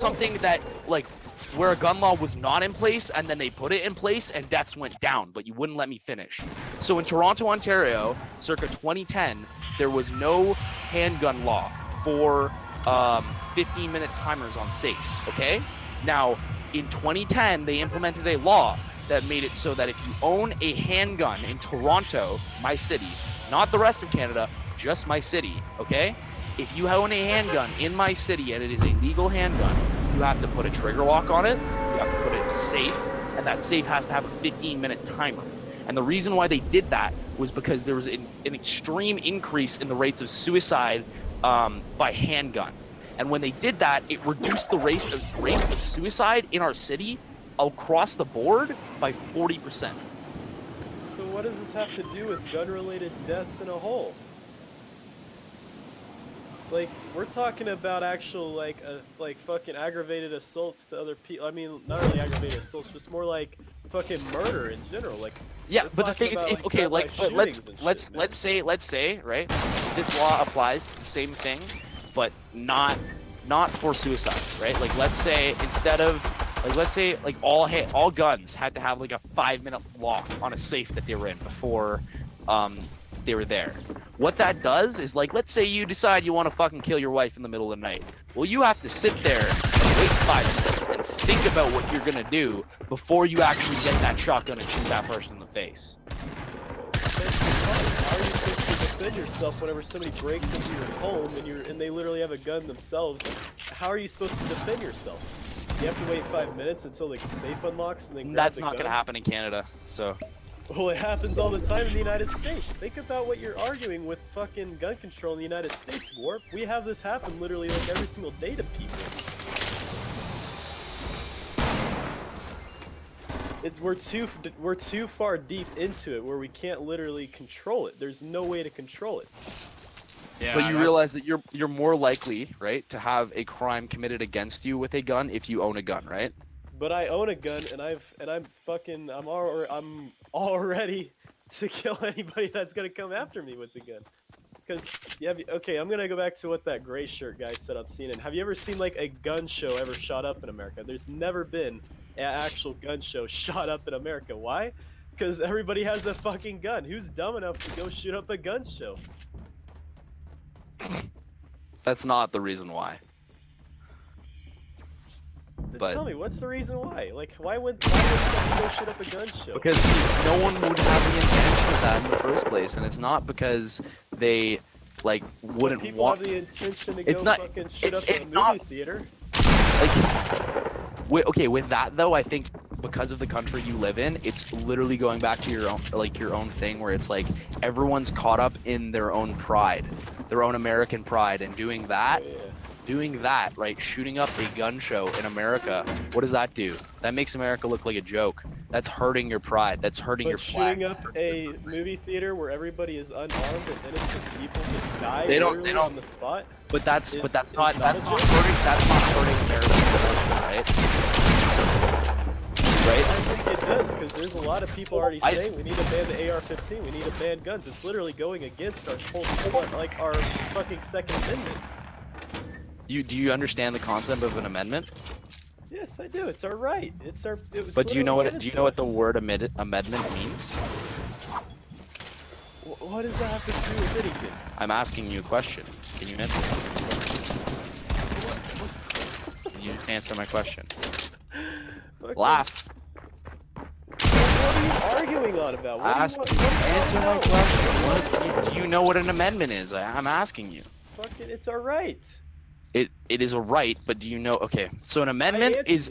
something that, like, where a gun law was not in place, and then they put it in place, and deaths went down, but you wouldn't let me finish. So in Toronto, Ontario, circa 2010, there was no handgun law for 15-minute timers on safes, okay? Now, in 2010, they implemented a law that made it so that if you own a handgun in Toronto, my city, not the rest of Canada, just my city, okay? If you own a handgun in my city and it is a legal handgun, you have to put a trigger lock on it, you have to put it in a safe, and that safe has to have a 15-minute timer. And the reason why they did that was because there was an extreme increase in the rates of suicide by handgun. And when they did that, it reduced the rates of suicide in our city across the board by 40%. So what does this have to do with gun-related deaths in a whole? Like, we're talking about actual, like fucking aggravated assaults to other people. I mean, not really aggravated assaults, just more like fucking murder in general. Like, yeah, but the thing is, if, okay, like, let's say, right, this law applies to the same thing, but not for suicide, right? Like, let's say instead of, like, let's say like all guns had to have like a 5-minute lock on a safe that they were in before they were there. What that does is, like, let's say you decide you want to fucking kill your wife in the middle of the night. Well, you have to sit there and wait 5 minutes and think about what you're gonna do before you actually get that shotgun and shoot that person in the face. How are you supposed to defend yourself whenever somebody breaks into your home and they literally have a gun themselves? How are you supposed to defend yourself? You have to wait 5 minutes until the safe unlocks and then grab That's the not gun? gonna happen in Canada, so. Well, it happens all the time in the United States. Think about what you're arguing with fucking gun control in the United States, Warp. We have this happen literally like every single day to people. We're too far deep into it where we can't literally control it. There's no way to control it. Yeah, but you realize that you're more likely, right, to have a crime committed against you with a gun if you own a gun, right? But I own a gun, and I'm all ready to kill anybody that's gonna come after me with the gun. Because okay, I'm gonna go back to what that gray shirt guy said on CNN. Have you ever seen like a gun show ever shot up in America? There's never been an actual gun show shot up in America. Why? Because everybody has a fucking gun. Who's dumb enough to go shoot up a gun show? That's not the reason why. But tell me, what's the reason why? Like, why would someone go shoot up a gun show? Because no one would have the intention of that in the first place, and it's not because they, like, wouldn't people want. People have the intention to it's go not, fucking shoot up it's a not, movie theater. Like, okay, with that though, I think because of the country you live in, it's literally going back to your own thing, where it's like everyone's caught up in their own pride, their own American pride, and doing that. Oh, yeah. Doing that, right, shooting up a gun show in America, what does that do? That makes America look like a joke. That's hurting your pride. That's hurting your flag. Shooting up a movie theater where everybody is unarmed and innocent people just die they don't on the spot. But that's not hurting America, right? I think it does, because there's a lot of people already saying we need to ban the AR-15. We need to ban guns. It's literally going against our whole, like, our fucking Second Amendment. Do you understand the concept of an amendment? Yes, I do. It's our right. But do you know what the word amendment means? What does that have to do with anything? I'm asking you a question. Can you answer? Can you answer my question? Okay. Laugh. What are you arguing on about? Answer my question. Do you know what an amendment is? I'm asking you. Fuck it, it's our right. It is a right, but do you know? Okay, so an amendment is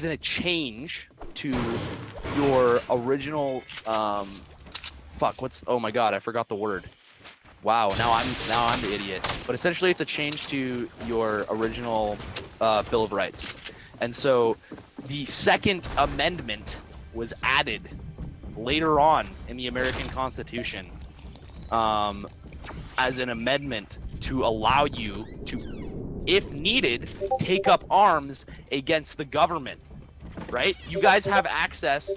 a change to your original. Oh my god, I forgot the word. Wow, now I'm the idiot. But essentially, it's a change to your original Bill of Rights, and so the Second Amendment was added later on in the American Constitution as an amendment to allow you to, if needed, take up arms against the government, right? You guys have access.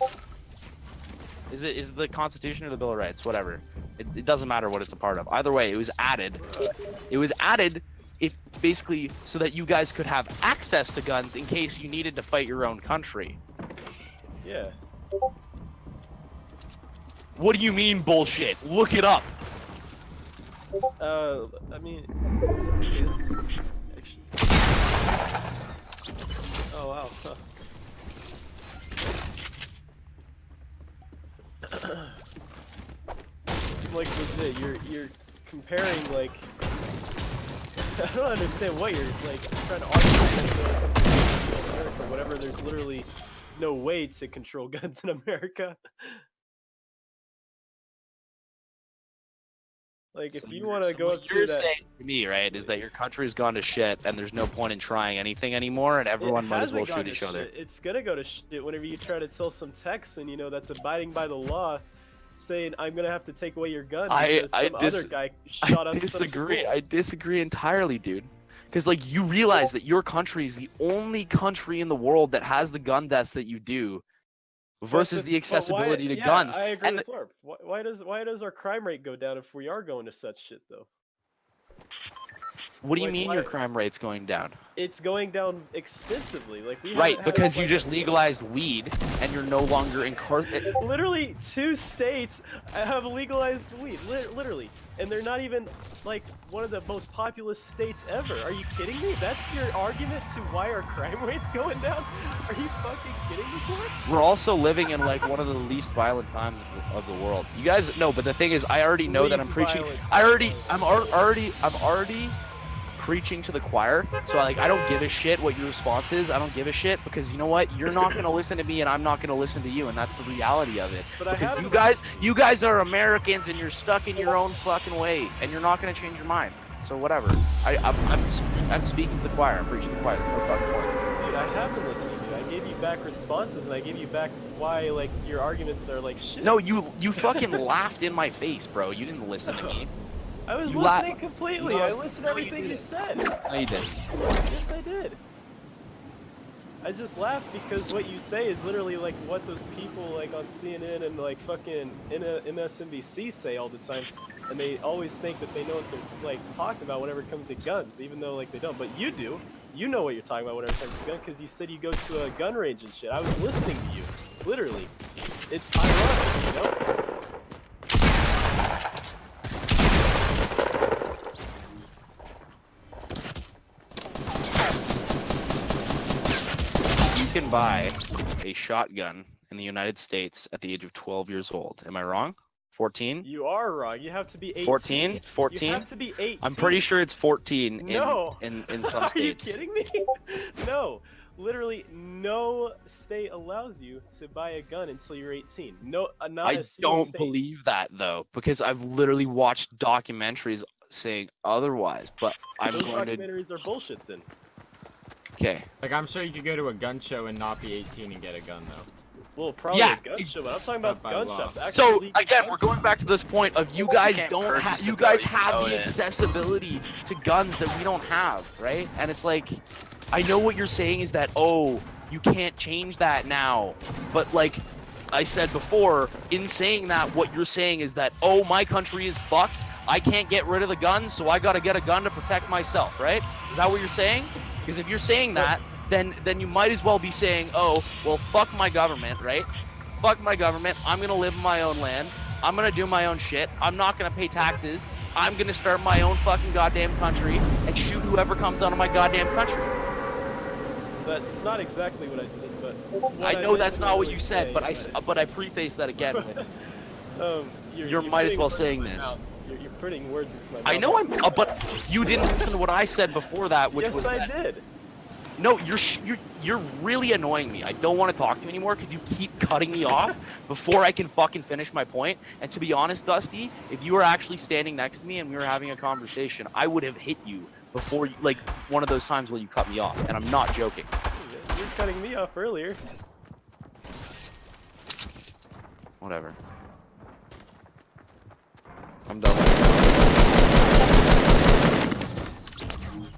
Is it the Constitution or the Bill of Rights? Whatever. It doesn't matter what it's a part of. Either way, it was added. It was added if basically so that you guys could have access to guns in case you needed to fight your own country. Yeah. What do you mean bullshit? Look it up. I mean, actually. Oh wow. Huh. Like legit, you're comparing like I don't understand what you're like trying to argue with America, whatever. There's literally no way to control guns in America. Like if you want to go up to you're that, saying to me, right, is that your country's gone to shit and there's no point in trying anything anymore and everyone might as well shoot each other. It's gonna go to shit whenever you try to tell some Texan, you know, that's abiding by the law, saying I'm gonna have to take away your gun because some other guy shot up some school. I disagree entirely, dude. Because like you realize that your country is the only country in the world that has the gun deaths that you do, versus the accessibility to guns. I agree with Lorp. Why does our crime rate go down if we are going to such shit though? What do you mean your crime rate's going down? It's going down extensively. Like we right, because you just legalized weed and you're no longer incarcerated. Literally 2 states have legalized weed, literally, and they're not even like one of the most populous states ever. Are you kidding me? That's your argument to why our crime rate's going down? Are you fucking kidding me, George? We're also living in like one of the least violent times of the world. You guys know, but the thing is, I already know that I'm preaching. I'm already preaching to the choir, so like I don't give a shit what your response is. I don't give a shit because you know what, you're not gonna listen to me and I'm not gonna listen to you, and that's the reality of it. Because you guys are Americans and you're stuck in your own fucking way and you're not gonna change your mind. So whatever. I'm speaking to the choir. I'm preaching to the choir. There's no fucking point. Dude, I have been listening to you. I gave you back responses and I gave you back why like your arguments are like shit. No, you fucking laughed in my face, bro. You didn't listen to me. I was listening completely. I listened to everything you said. No, you didn't. Yes, I did. I just laughed because what you say is literally like what those people like on CNN and like fucking MSNBC say all the time, and they always think that they know what they're like talking about whenever it comes to guns, even though like they don't. But you do. You know what you're talking about whenever it comes to guns because you said you go to a gun range and shit. I was listening to you, literally. It's ironic, you know. You can buy a shotgun in the United States at the age of 12 years old. Am I wrong? 14? You are wrong. You have to be 18. 14? 14? You have to be 18. I'm pretty sure it's 14 no. in some states. Are you kidding me? No. Literally no state allows you to buy a gun until you're 18. No, not I a single don't state. believe that though, because I've literally watched documentaries saying otherwise, but Those documentaries are bullshit then. Okay. Like, I'm sure you could go to a gun show and not be 18 and get a gun, though. Well, probably a gun show, but I'm talking about gun shops. So, again, we're going back to this point of you guys don't have, you guys have the accessibility to guns that we don't have, right? And it's like, I know what you're saying is that, oh, you can't change that now. But, like I said before, in saying that, what you're saying is that, oh, my country is fucked. I can't get rid of the guns, so I gotta get a gun to protect myself, right? Is that what you're saying? Because if you're saying that, then you might as well be saying, oh, well, fuck my government, right? Fuck my government. I'm gonna live in my own land. I'm gonna do my own shit. I'm not gonna pay taxes. I'm gonna start my own fucking goddamn country and shoot whoever comes out of my goddamn country. That's not exactly what I said, but I know that's not what you said, but I preface that again with you're might as well saying this. You're putting words into my mouth. I know but you didn't listen to what I said before that, which was I did. No, you're really annoying me. I don't want to talk to you anymore because you keep cutting me off before I can fucking finish my point. And to be honest, Dusty, if you were actually standing next to me and we were having a conversation, I would have hit you before you, like one of those times where you cut me off. And I'm not joking. You're cutting me off earlier. Whatever. I'm done.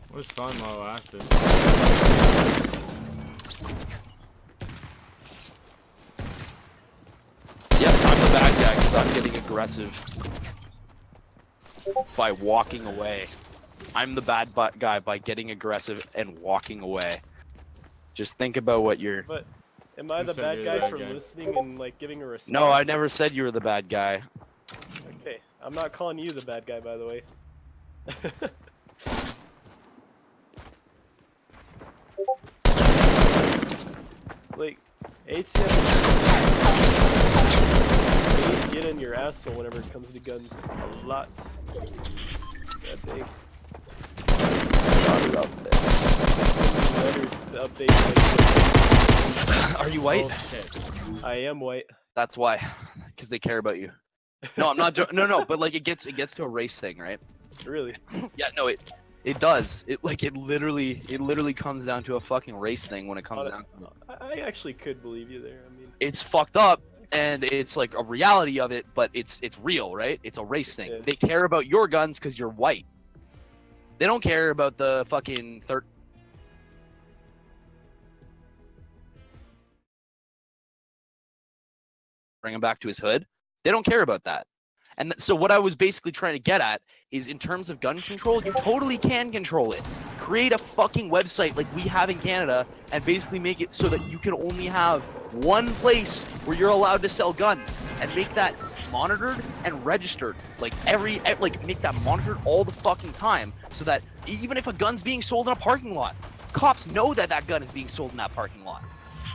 It was fun while it lasted. Yep, I'm the bad guy because I'm getting aggressive by walking away. I'm the bad guy by getting aggressive and walking away. Just think about what you're. But am I Who the said bad you're the guy bad for guy? listening and like giving a response? No, I never said you were the bad guy. Okay, I'm not calling you the bad guy, by the way. Like, ATM, get in your asshole whenever it comes to guns. A lot. That big. Sending letters to update. Like, Are you white? Oh shit. I am white. That's why, because they care about you. No, I'm not. No, but like it gets to a race thing, right? Really. Yeah, no, it does. It literally comes down to a fucking race thing when it comes down to it. I actually could believe you there. I mean, It's fucked up and it's like a reality of it, but it's real, right? It's a race thing. Yeah. They care about your guns because you're white. They don't care about the fucking bring him back to his hood. They don't care about that. And so what I was basically trying to get at is in terms of gun control, you totally can control it. Create a fucking website like we have in Canada and basically make it so that you can only have one place where you're allowed to sell guns and make that monitored and registered. Like make that monitored all the fucking time so that even if a gun's being sold in a parking lot, cops know that that gun is being sold in that parking lot.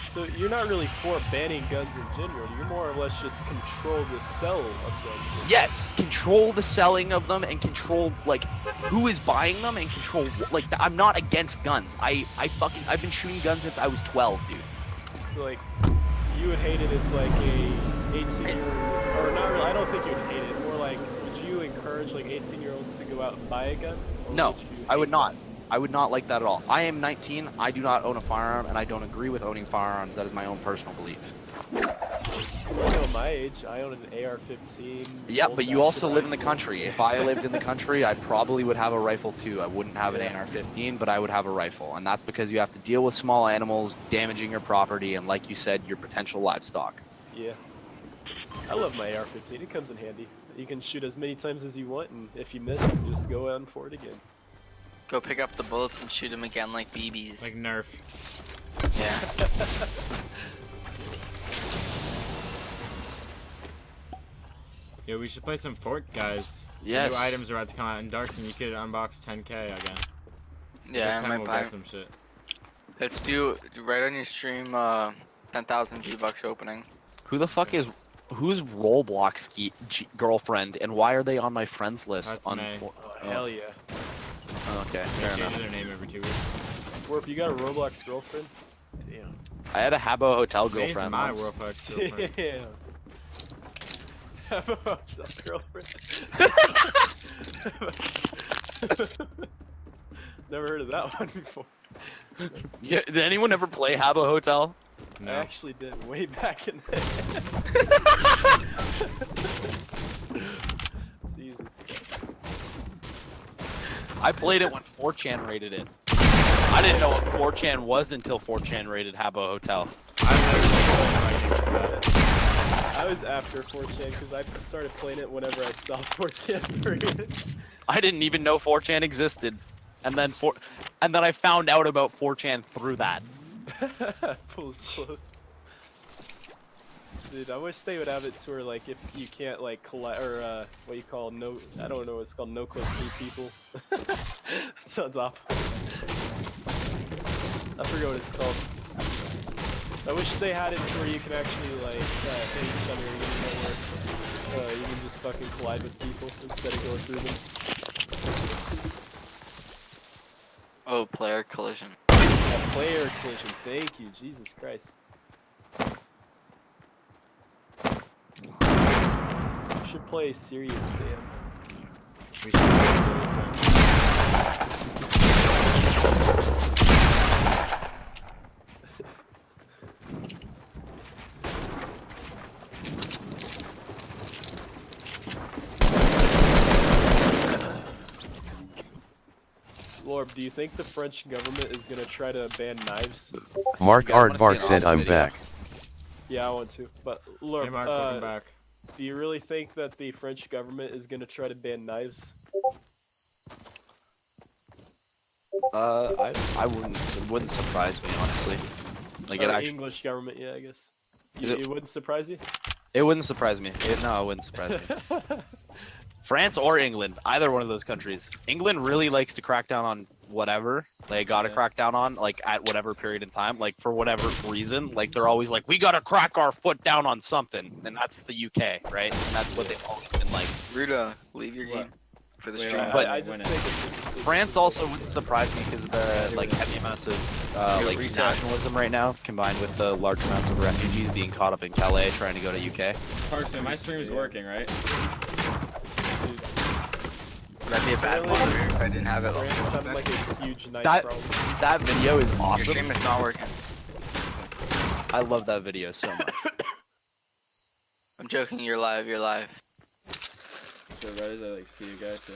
so you're not really for banning guns in general. You're more or less just control the sell of guns. Yes, control the selling of them and control like who is buying them and control like I'm not against guns. I've been shooting guns since I was 12, dude. So like, you would hate it if like a 18-year-old, or not really. I don't think you would hate it. More like, would you encourage like 18-year-olds to go out and buy a gun? Or No, would you I would hate not. that? I would not like that at all. I am 19. I do not own a firearm, and I don't agree with owning firearms. That is my own personal belief. You know, my age, I own an AR-15. Yeah, but you also live in the rifle. country. If I lived in the country, I probably would have a rifle too. I wouldn't have an Yeah. AR-15, but I would have a rifle, and that's because you have to deal with small animals damaging your property, and like you said, your potential livestock. Yeah. I love my AR-15. It comes in handy. You can shoot as many times as you want, and if you miss, you can just go out and for it again. Go pick up the bullets and shoot them again like BBs. Like Nerf. Yeah. Yeah, we should play some Fort, guys. Yes. New items are about to come out in Darks, and you could unbox 10k again. Yeah, this I time might we'll buy. get some shit. Let's do right on your stream. 10,000 V-Bucks opening. Who the fuck is who's Roblox girlfriend, and why are they on my friends list? That's on May. Oh, hell yeah. Okay, They fair change enough. their name every 2 weeks. Warp, you got a Roblox girlfriend? Damn. I had a Habbo Hotel May's girlfriend. my once. Roblox girlfriend. Damn. Have a hotel girlfriend. Never heard of that one before. Yeah, did anyone ever play Habbo Hotel? I No. actually did way back in the Jesus Christ. I played it when 4chan rated it. I didn't know what 4chan was until 4chan rated Habbo Hotel. I was after 4chan because I started playing it whenever I saw 4chan rated. I didn't even know 4chan existed, and then I found out about 4chan through that. Pulls close. Dude, I wish they would have it to where like if you can't like collect or what you call I don't know what it's called, no clip people. That sounds awful. I forget what it's called. I wish they had it to where you can actually like hit each other, you know, where you can just fucking collide with people instead of going through them. Oh, player collision. A player collision, thank you, Jesus Christ. You should play Serious Sam. We should play seriously. Lorb, do you think the French government is gonna try to ban knives? Mark Yeah, I wanna see Aardvark an said awesome I'm video. back. Yeah, I want to. But Hey Lorb, Mark, welcome back. do you really think that the French government is gonna try to ban knives? I wouldn't. It wouldn't surprise me honestly. Like it actually. English government, yeah, I guess. Is it- It wouldn't surprise you? It wouldn't surprise me. No, it wouldn't surprise me. France or England, either one of those countries. England really likes to crack down on whatever they gotta Yeah. crack down on, like at whatever period in time, like for whatever reason. Like they're always like, we gotta crack our foot down on something, and that's the UK, right? And that's what they've always been like. Ruda, leave your What? game for the Wait, stream. But I just think it's France also wouldn't surprise me because of the like heavy amounts of like retard. nationalism right now, combined with the large amounts of refugees being caught up in Calais trying to go to UK. Parksman, my stream is working, right? That'd be a bad Really? monitor if I didn't have it. France sounded like a huge nice That- problem. That video is Your awesome. stream is not working. I love that video so much. I'm joking. You're live. You're live. So Reddit, I like see you guy too.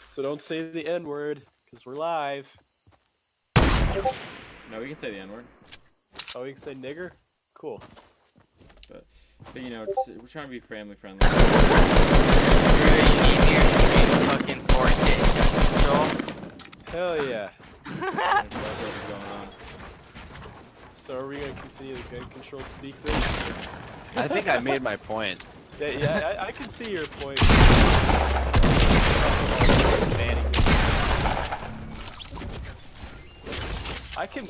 So don't say the N word, because we're live. No, we can say the N word. Oh, we can say nigger? Cool. But you know, we're trying to be family friendly. Ruda, you need me your stream fucking FortTit and Gun Conrtorl. Hell yeah. That's what's going on. So are we gonna continue the gun control speak thing? I think I made my point. Yeah, I can see your point. I can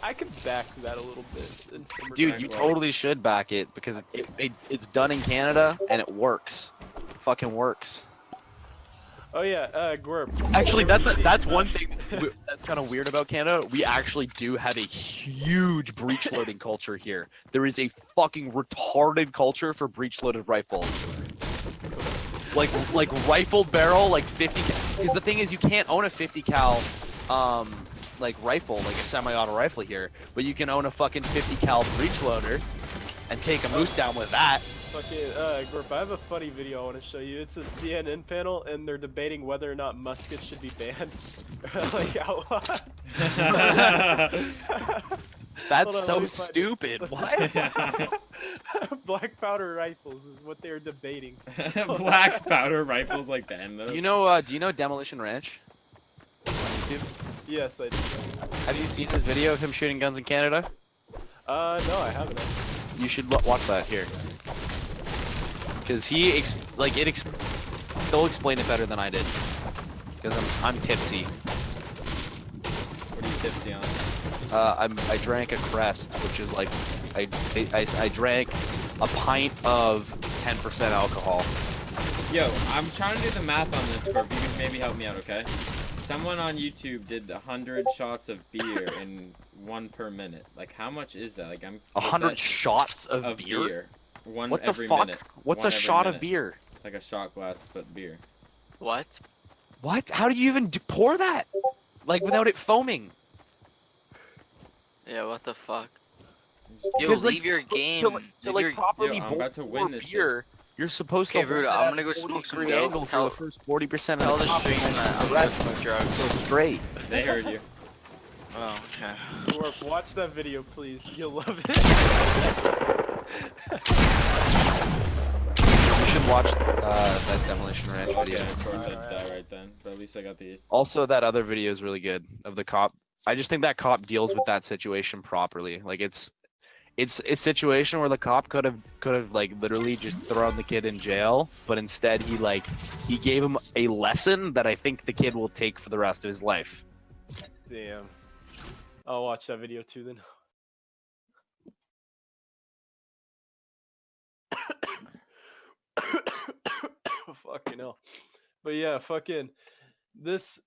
back that a little bit. In some Dude, regard. you totally should back it because it's done in Canada and it works. It fucking works. Oh yeah, Gwerp. Actually, that's one thing that's kind of weird about Canada. We actually do have a huge breech loading culture here. There is a fucking retarded culture for breech loaded rifles. Like rifled barrel, like 50. Because the thing is, you can't own a 50 cal, like rifle, like a semi-auto rifle here, but you can own a fucking 50 cal breech loader, and take a moose down with that. Fucking, Gwerp, I have a funny video I want to show you. It's a CNN panel, and they're debating whether or not muskets should be banned. Like, outlawed. That's Hold on, so let me find it. stupid. What? Black powder rifles is what they're debating. Black powder rifles like the end. Do you know Demolition Ranch? On YouTube? Yes, I do. Have you seen his video of him shooting guns in Canada? No, I haven't. You should watch that here. Because he'll explain it better than I did. Because I'm tipsy. What are you tipsy on? I drank a Crest, which is like I drank a pint of 10% alcohol. Yo, I'm trying to do the math on this, Scorp. You can maybe help me out, okay? Someone on YouTube did 100 shots of beer in 1 per minute. Like, how much is that? Like, 100 shots of beer? beer. One What the every fuck? minute. What's One a every shot of minute. beer? Like a shot glass, but beer. What? What? How do you even pour that? Like without it foaming? Yeah. What the fuck? Just- Yo, Because, like, leave your game. To Leave like your... properly Yo, I'm pour about to win this beer, you're supposed Okay, to hold Ruda, it I'm at gonna go a smoke some 40-degree dope. angle for Tell- the first 40% Tell of the the stream that I'm gonna rest smoke drugs. so straight. They heard you. Oh, okay. Gwerp, watch that video, please. You'll love it. You should watch that Demolition Ranch video. Yeah, of course I'd die right then. But at least I got the... Also, that other video is really good of the cop. I just think that cop deals with that situation properly. Like it's a situation where the cop could have like literally just thrown the kid in jail, but instead he gave him a lesson that I think the kid will take for the rest of his life. Damn. I'll watch that video too then. Fucking hell. But yeah, fucking this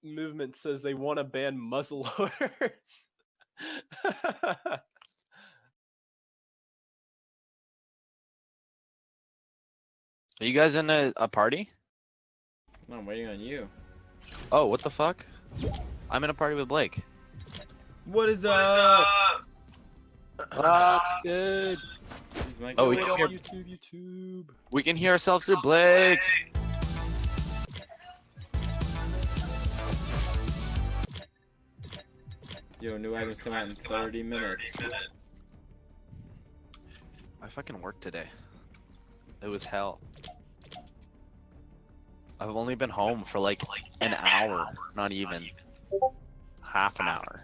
movement says they want to ban muzzle loaders. Are you guys in a party? No, I'm waiting on you. Oh, what the fuck? I'm in a party with Blake. What is up? That's good. Here's my Oh, we guy. can hear, YouTube. we can hear ourselves through Blake. Yo, new items come out in 30 minutes. I fucking worked today. It was hell. I've only been home for like an hour, not even. half an hour.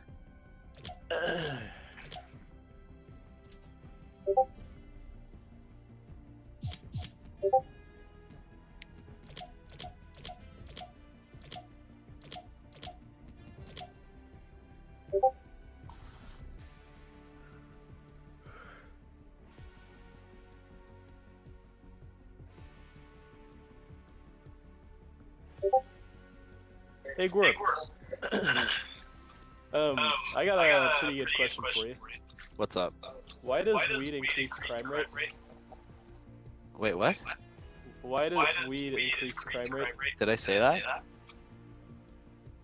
Hey, Gworp. I got a pretty good question for you. What's up? Why does weed increase crime rate? Wait, what? Why does weed increase crime rate? Did I say that?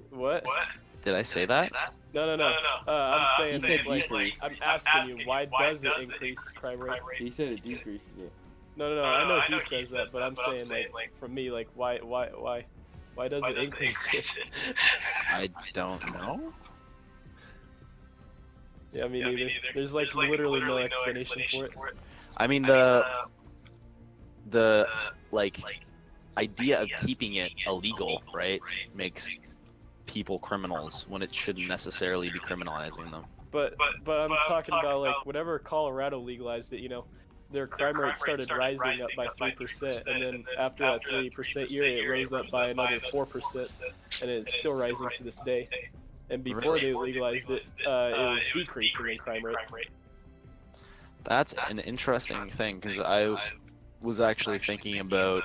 What? Did I say that? No. I'm saying, He said like, decrease. I'm asking you, why does it increase crime rate? He said it decreases it. No, I know he says that, but I'm saying, like, from me, like, why does it increase it? I don't know. Yeah, me neither. There's, like, literally no explanation for it. I mean the like idea of keeping it illegal, right, makes people criminals when it shouldn't necessarily be criminalizing them. But I'm talking about, like, whenever Colorado legalized it, you know, their crime rate started rising up by 3%, and then after that 3% year, it rose up by another 4%, and it's still rising to this day. And before they legalized it, it was decreasing in crime rate. That's an interesting thing, because I was actually thinking about